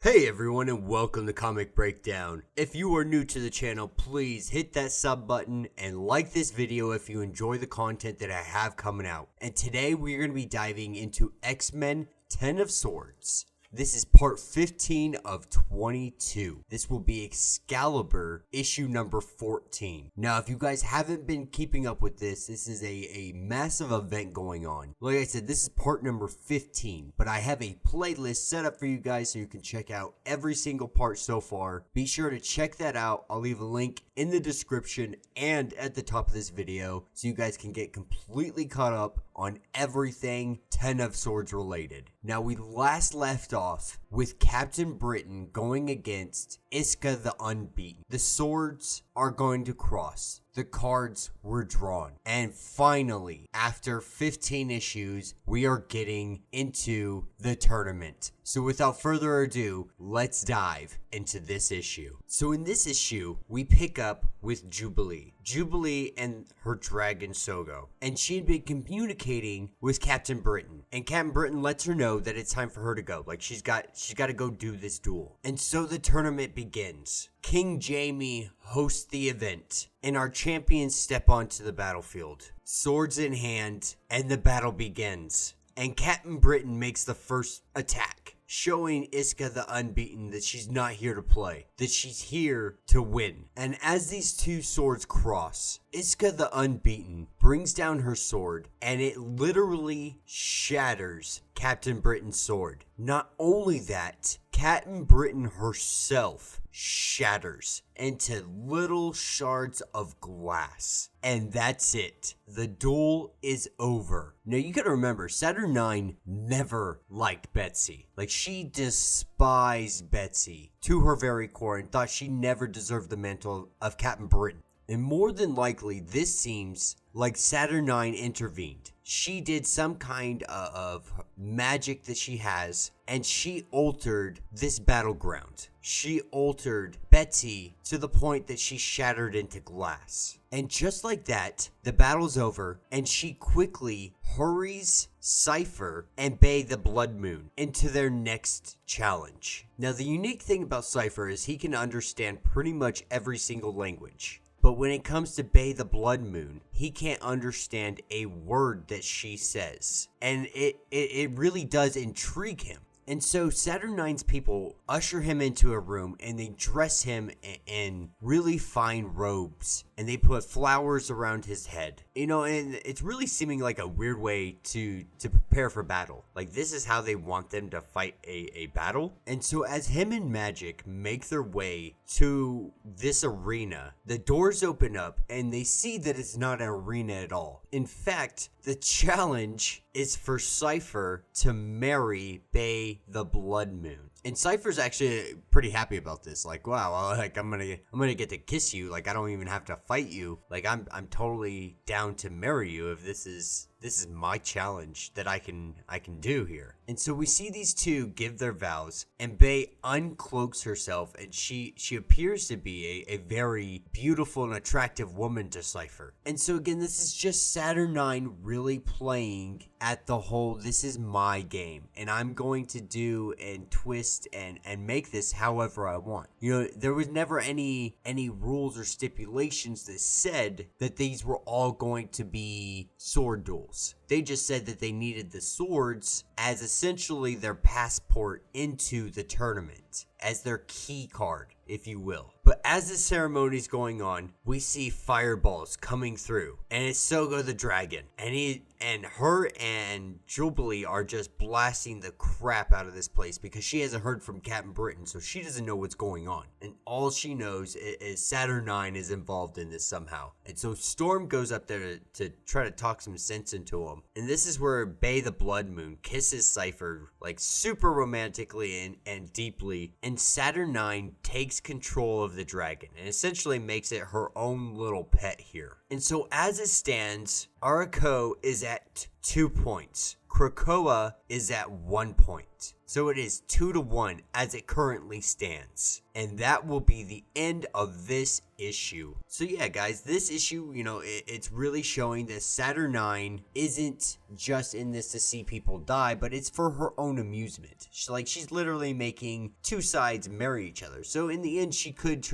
Hey everyone and welcome to Comic Breakdown. If you are new to the channel, please hit that sub button and like this video if you enjoy the content that I have coming out. And today we're going to be diving into X-Men 10 of Swords. This is part 15 of 22. This will be Excalibur issue number 14. Now, if you guys haven't been keeping up with this is a massive event going on. Like I said, this is part number 15, but I have a playlist set up for you guys so you can check out every single part so far. Be sure to check that out. I'll leave a link in the description and at the top of this video so you guys can get completely caught up on everything 10 of Swords related. Now, we last left off with Captain Britain going against Iska the Unbeaten. The swords are going to cross. The cards were drawn. And finally, after 15 issues, we are getting into the tournament. So without further ado, let's dive into this issue. So in this issue, we pick up with Jubilee. Jubilee and her dragon Sogo. And she had been communicating with Captain Britain. And Captain Britain lets her know that it's time for her to go. Like she's got to go do this duel. And so the tournament begins. King Jamie hosts the event, and our champions step onto the battlefield, swords in hand, and the battle begins. And Captain Britain makes the first attack, showing Iska the Unbeaten that she's not here to play, that she's here to win. And as these two swords cross, Iska the Unbeaten brings down her sword, and it literally shatters Captain Britain's sword. Not only that, Captain Britain herself shatters into little shards of glass. And that's it. The duel is over. Now you gotta remember, Saturn IX never liked Betsy. Like, she despised Betsy to her very core and thought she never deserved the mantle of Captain Britain. And more than likely, this seems like Saturn IX intervened. She did some kind of magic that she has, and she altered this battleground. She altered Betsy to the point that she shattered into glass. And just like that, the battle's over, and she quickly hurries Cypher and Bay the Blood Moon into their next challenge. Now, the unique thing about Cypher is he can understand pretty much every single language. But when it comes to Bay the Blood Moon, he can't understand a word that she says. And it really does intrigue him. And so Saturn IX's people usher him into a room and they dress him in really fine robes. And they put flowers around his head. You know, and it's really seeming like a weird way to prepare for battle. Like, this is how they want them to fight a battle. And so as him and Magic make their way to this arena, the doors open up and they see that it's not an arena at all. In fact, the challenge is for Cypher to marry Bay the Blood Moon. And Cypher's actually pretty happy about this. Like, wow, like I'm gonna get to kiss you. Like, I don't even have to fight you. Like, I'm totally down to marry you if this is my challenge that I can do here. And so we see these two give their vows, and Bay uncloaks herself, and she appears to be a very beautiful and attractive woman to Cypher. And so again, this is just Saturn IX really playing at the whole, this is my game, and I'm going to do and twist and make this however I want. You know, there was never any rules or stipulations that said that these were all going to be sword duels. They just said that they needed the swords as essentially their passport into the tournament, as their key card, if you will. But as the ceremony's going on, we see fireballs coming through, and it's Sogo the dragon, and her and Jubilee are just blasting the crap out of this place because she hasn't heard from Captain Britain, so she doesn't know what's going on. And all she knows is Saturn IX is involved in this somehow. And so Storm goes up there to try to talk some sense into him. And this is where Bay the Blood Moon kisses Cypher, like, super romantically and deeply. And Saturn IX takes control of the dragon and essentially makes it her own little pet here. And so as it stands, Arako is at 2 points. Krakoa is at 1 point. fought. So it is 2-1 as it currently stands. And that will be the end of this issue. So yeah, guys, this issue, it's really showing that Saturn 9 isn't just in this to see people die, but it's for her own amusement. She's literally making two sides marry each other. So in the end, she could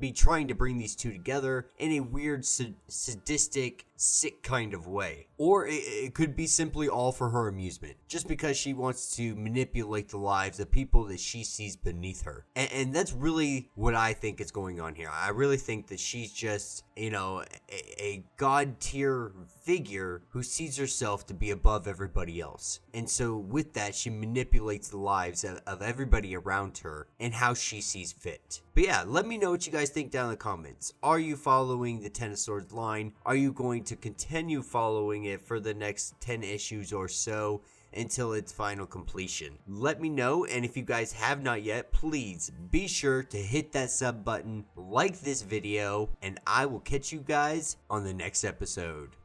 be trying to bring these two together in a weird, sadistic, sick kind of way. Or it could be simply all for her amusement, just because she wants to manipulate the lives of people that she sees beneath her. And that's really what I think is going on here. I really think that she's just, a god tier figure who sees herself to be above everybody else. And so with that, she manipulates the lives of everybody around her and how she sees fit. But yeah, let me know what you guys think down in the comments. Are you following the Ten of Swords line? Are you going to continue following it for the next 10 issues or so until its final completion? Let me know, and if you guys have not yet, please be sure to hit that sub button, like this video, and I will catch you guys on the next episode.